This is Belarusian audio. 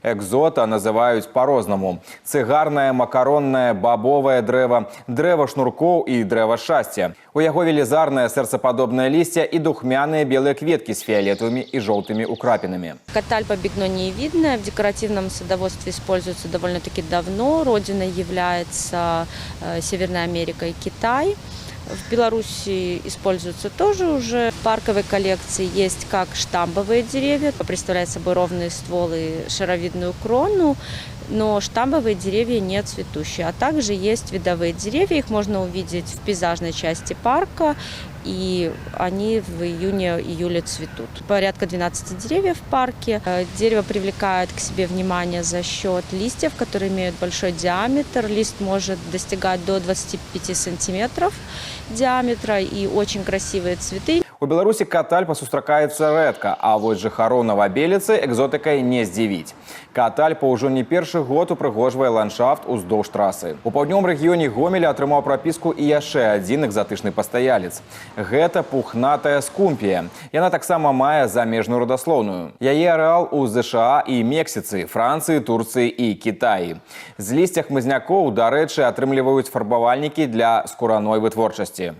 Экзота называюць по-рознаму. Цыгарнае, макароннае, бабовае дрэва, дрэва шнуркоў і дрэва шчасця. У яго велізарнае сэрцападобнае лісце і духмяныя белыя кветкі з фіолетовыми и желтыми украпинами. Катальпа бигнониевидная в декоративном садоводстве используется довольно-таки давно. Родиной является Северная Америка и Китай. В Беларуси используются тоже уже. В парковой коллекции есть как штамбовые деревья, представляют собой ровные стволы, шаровидную крону, но штамбовые деревья не цветущие. А также есть видовые деревья, их можно увидеть в пейзажной части парка, и они в июне-июле цветут. Порядка 12 деревьев в парке. Дерево привлекает к себе внимание за счет листьев, которые имеют большой диаметр. Лист может достигать до 25 сантиметров диаметра, и очень красивые цветы. У Беларусі катальпа сустракаецца рэдка, а вось жыхароў Новабеліцы экзотыкай не здзівіць. Катальпа ўжо не першы год упрыгожвае ландшафт уздоўж трасы. У паўднёвым рэгіёне Гомеля атрымаў прапіску і яшчэ адзін экзатычны пастаялец. Гэта пухнатая скумпія. Яна таксама мае замежную радаслоўную. Яе арэал у ЗША і Мексіцы, Францыі, Турцыі і Кітаі. З лісця хмызнякоў, дарэчы, атрымліваюць фарбавальнікі для скураной вытворчасці.